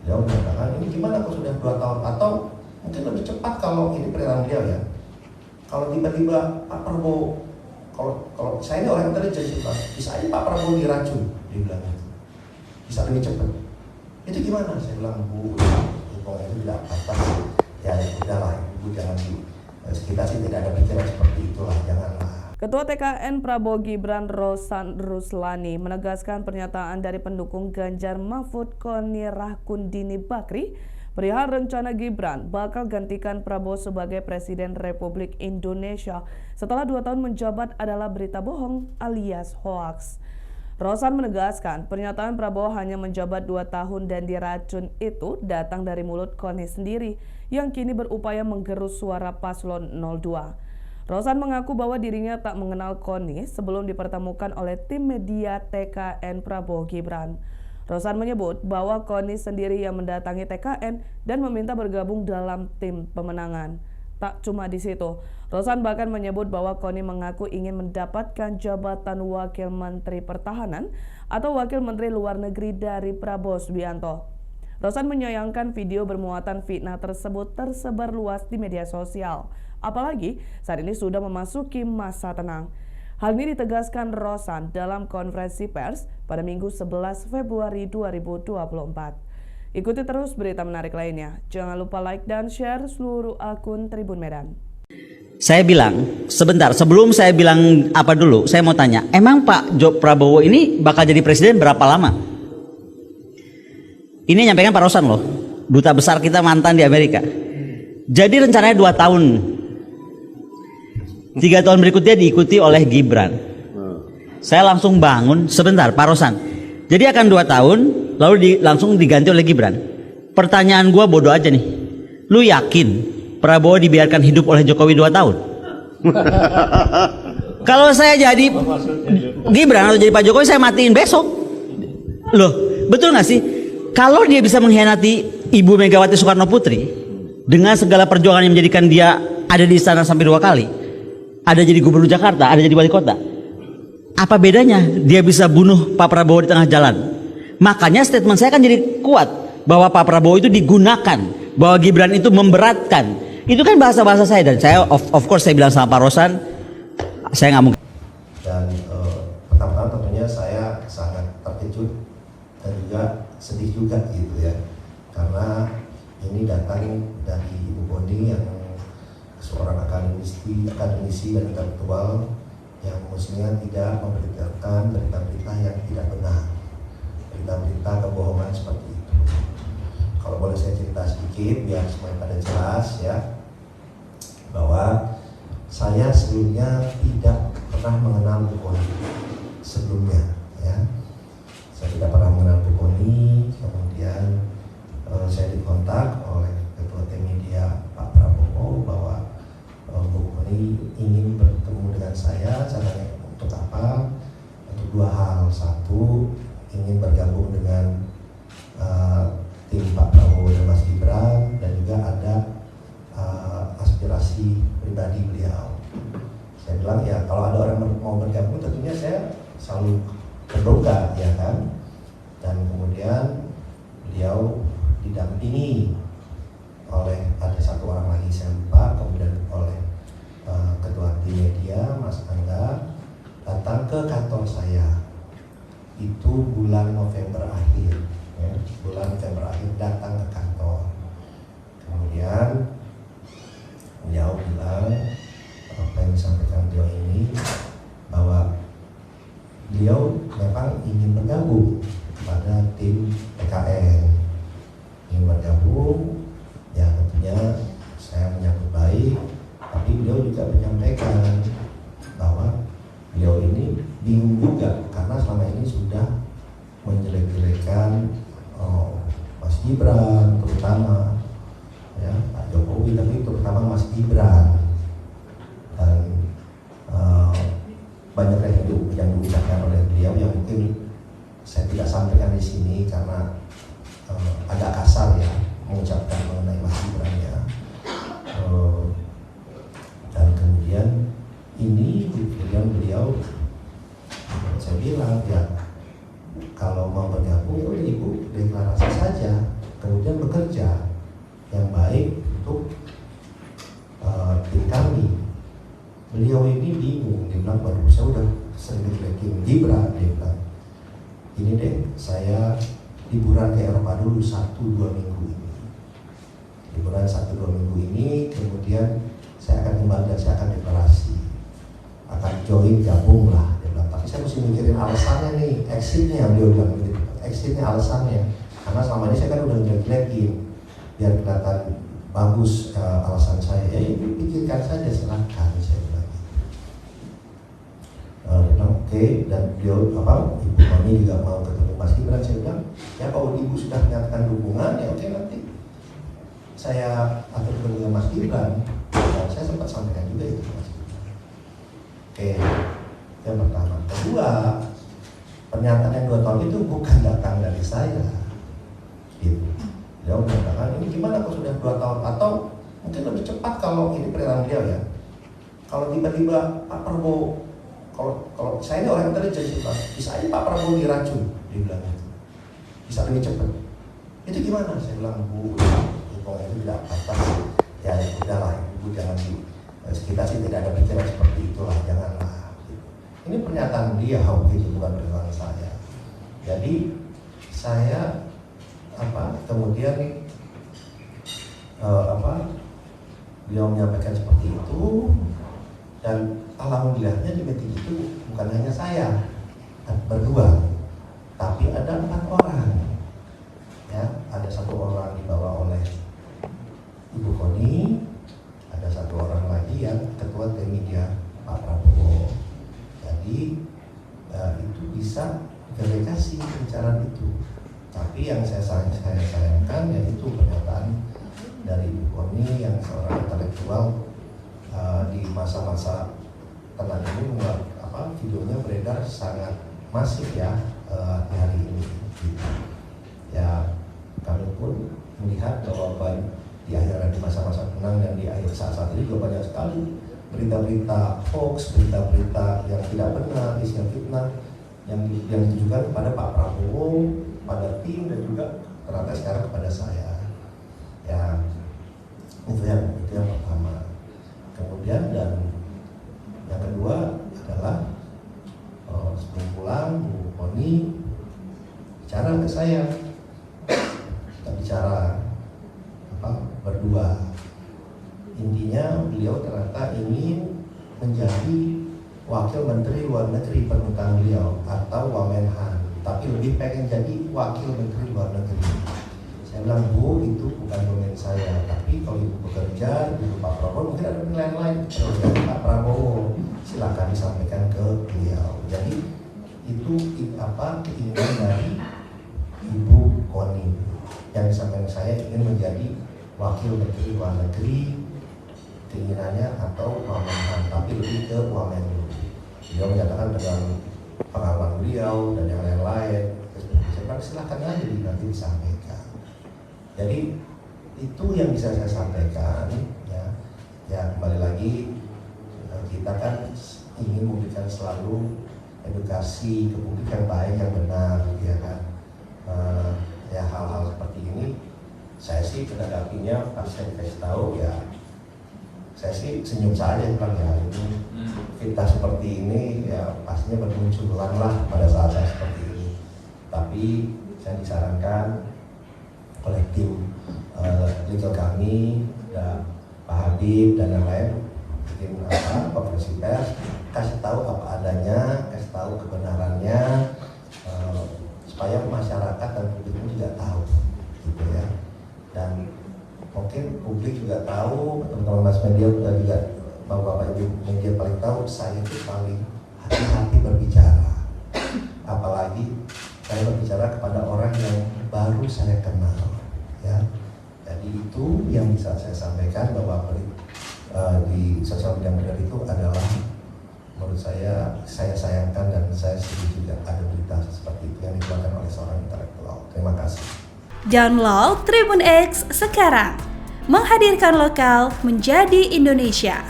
Beliau menyatakan ini gimana kalau sudah 2 tahun, atau mungkin lebih cepat kalau ini pernyataan beliau ya. Kalau tiba-tiba Pak Prabowo, kalau saya ini orang intelijen, bisa aja Pak Prabowo diracun, dia bilang gitu. Bisa lebih cepat. Itu gimana? Saya bilang, Bu, itu tidak atas. Ya udahlah, Ibu jangan kita sih tidak ada pikiran seperti itulah, janganlah. Ketua TKN Prabowo Gibran Rosan Ruslani menegaskan pernyataan dari pendukung Ganjar Mahfud Koni Rahkundini Bakri perihal rencana Gibran bakal gantikan Prabowo sebagai Presiden Republik Indonesia setelah 2 tahun menjabat adalah berita bohong alias hoaks. Rosan menegaskan pernyataan Prabowo hanya menjabat 2 tahun dan diracun itu datang dari mulut Koni sendiri yang kini berupaya menggerus suara paslon 02. Rosan mengaku bahwa dirinya tak mengenal Koni sebelum dipertemukan oleh tim media TKN Prabowo Gibran. Rosan menyebut bahwa Koni sendiri yang mendatangi TKN dan meminta bergabung dalam tim pemenangan. Tak cuma di situ, Rosan bahkan menyebut bahwa Koni mengaku ingin mendapatkan jabatan Wakil Menteri Pertahanan atau Wakil Menteri Luar Negeri dari Prabowo Subianto. Rosan menyayangkan video bermuatan fitnah tersebut tersebar luas di media sosial. Apalagi saat ini sudah memasuki masa tenang. Hal ini ditegaskan Rosan dalam konferensi pers pada Minggu 11 Februari 2024. Ikuti terus berita menarik lainnya. Jangan lupa like dan share seluruh akun Tribun Medan. Saya bilang, sebentar sebelum saya bilang apa dulu, saya mau tanya, emang Pak Prabowo ini bakal jadi presiden berapa lama? Ini nyampaikan Pak Rosan loh, duta besar kita mantan di Amerika. Jadi rencananya 2 tahun. 3 tahun berikutnya diikuti oleh Gibran. Saya langsung bangun, sebentar Pak Rosan. Jadi akan 2 tahun, lalu langsung diganti oleh Gibran. Pertanyaan gua bodoh aja nih. Lu yakin Prabowo dibiarkan hidup oleh Jokowi 2 tahun? Kalau saya jadi Gibran atau jadi Pak Jokowi, saya matiin besok. Loh, betul gak sih? Kalau dia bisa mengkhianati Ibu Megawati Soekarno Putri dengan segala perjuangan yang menjadikan dia ada di istana sampai 2 kali, ada jadi gubernur Jakarta, ada jadi wali kota, apa bedanya dia bisa bunuh Pak Prabowo di tengah jalan? Makanya statement saya kan jadi kuat bahwa Pak Prabowo itu digunakan, bahwa Gibran itu memberatkan. Itu kan bahasa-bahasa saya, dan saya of course saya bilang sama Pak Rosan, saya nggak mungkin. Dan pertama-tama tentunya saya sangat terkejut dan juga sedih juga gitu ya, karena ini datang dari Ibu Boni yang seorang akademisi dan intelektual yang mestinya tidak memberitakan berita-berita yang tidak benar, berita-berita kebohongan seperti itu. Kalau boleh saya cerita sedikit biar semuanya pada jelas ya, bahwa saya sebelumnya tidak pernah mengenal Bu Koni sebelumnya ya. Saya tidak pernah mengenal Bu Koni, kemudian saya dikontak oleh Ketua Tim Media Pak Prabowo bahwa Bu Koni ingin bertemu dengan saya. Caranya untuk apa? Untuk 2 hal. 1, ingin bergabung dengan tim Pak Prabowo dan Mas Gibran, dan juga ada aspirasi pribadi beliau. Saya bilang ya kalau ada orang mau bergabung tentunya saya selalu berdoa ya kan. Dan kemudian beliau didampingi oleh ada 1 orang lagi saya lupa, kemudian oleh Ketua Tim Media Mas Angga datang ke kantor saya. Itu bulan November akhir ya, bulan November akhir datang ke kantor. Kemudian beliau bilang apa yang disampaikan beliau ini, bahwa beliau memang ingin bergabung pada tim TKN, ingin bergabung ya, tentunya saya menyambut baik. Tapi beliau juga menyampaikan bahwa beliau ini bingung juga karena selama ini sudah menjelek-jelekan Mas Gibran terutama ya, Pak Jokowi, tapi terutama Mas Gibran, dan banyak yang diucapkan oleh beliau yang mungkin saya tidak sampaikan di sini karena agak kasar ya mengucapkan mengenai Mas Gibran ya. Dan kemudian ini kemudian beliau, saya bilang ya kalau mau bergabung ya Ibu deklarasi saja, kemudian liburan ke Eropa dulu 1-2 minggu ini. Liburan 1-2 minggu ini, kemudian saya akan kembali dan saya akan deklarasi, akan join, gabung lah. Dia bilang, tapi saya mesti mikirin alasannya nih, exitnya, beliau bilang gitu, exitnya alasannya. Karena selama ini saya kan udah jelek-jelekin, biar kelihatan bagus alasan saya. Ya pikirkan saja, silakan, saya bilang gitu. Dia bilang oke, dan beliau Ibu Koni juga mau ketemu Mas Gibran. Saya bilang, ya kalau Ibu sudah menyatakan dukungan, ya oke, nanti saya atur dengan Mas Gibran. Dan saya sempat sampaikan juga itu Mas Gibran. Oke, yang pertama. Kedua, pernyataan yang 2 tahun itu bukan datang dari saya. Gitu. Dia mengatakan ini gimana kalau sudah 2 tahun, atau mungkin lebih cepat kalau ini pernyataan beliau ya. Kalau tiba-tiba Pak Prabowo, kalau saya ini orang intelijen, bisa aja Pak Prabowo diracun, dia bilang gitu. Bisa lebih cepat. Itu gimana? Saya bilang, Bu, itu tidak atas. Ya udahlah, Ibu jangan kita sih tidak ada pikiran seperti itulah, janganlah. Gitu. Ini pernyataan dia, gitu, bukan pernyataan saya. Jadi saya kemudian beliau menyampaikan seperti itu, dan alhamdulillahnya di meeting itu bukan hanya saya berdua, tapi ada 4 orang. Ya, ada 1 orang dibawa oleh Ibu Koni, ada 1 orang lagi yang ketua tim media Pak Prabowo. Jadi itu bisa verifikasi pembicaraan itu. Tapi yang saya sayangkan yaitu pernyataan dari Ibu Koni yang seorang intelektual di masa-masa tenang ini, videonya beredar sangat masif ya di hari ini. Ya kami pun melihat bahwa di akhir masa-masa tenang dan di akhir saat-saat ini juga banyak sekali berita-berita hoax, berita-berita yang tidak benar, isinya fitnah yang ditujukan kepada Pak Prabowo, pada tim, dan juga ternyata sekarang kepada saya. Ya itu yang pertama. Kemudian dan yang kedua adalah sebelum pulang Bu Koni bicara ke saya, kita bicara berdua. Intinya beliau ternyata ingin menjadi Wakil Menteri Luar Negeri permintaan beliau atau Wamenhan, tapi lebih pengen jadi Wakil Menteri Luar Negeri. Saya bilang, Bu, itu bukan domain saya, tapi kalau Ibu bekerja di Pak Prabowo mungkin ada penilaian lain dari Pak Prabowo, silakan disampaikan ke beliau. Jadi itu keinginan dari Ibu Koni yang disampaikan saya ingin menjadi Wakil Menteri Luar Negeri, keinginannya atau Wamenhan, tapi lebih ke Wamen. Beliau menyatakan dengan pengalaman beliau dan yang lain-lain, saya bilang silakan aja nanti disampaikan. Jadi itu yang bisa saya sampaikan ya kembali lagi, kita kan ingin memberikan selalu edukasi ke publik yang baik, yang benar, ya kan. Ya hal-hal seperti ini saya sih menanggapinya pas saya dikasih tahu ya saya sih senyum saja, bilang ya ini fitnah seperti ini ya pastinya bermunculan lah pada saat-saat seperti ini. Tapi saya disarankan oleh tim legal kami, Pak Habib dan yang lain, bikin konferensi pers, kasih tahu apa adanya, kasih tahu kebenarannya, supaya masyarakat dan publik juga tahu, gitu ya. Dan mungkin publik juga tahu, teman-teman mass media juga, bapak-bapak ibu media paling tahu saya itu paling hati-hati berbicara, apalagi saya berbicara kepada orang yang baru saya kenal, ya. Jadi itu yang bisa saya sampaikan, bahwa di sosial media beredar itu adalah menurut saya sayangkan dan saya setuju juga ada berita seperti itu yang dikeluarkan oleh seorang intelektual. Terima kasih. Download Tribun X sekarang, menghadirkan lokal menjadi Indonesia.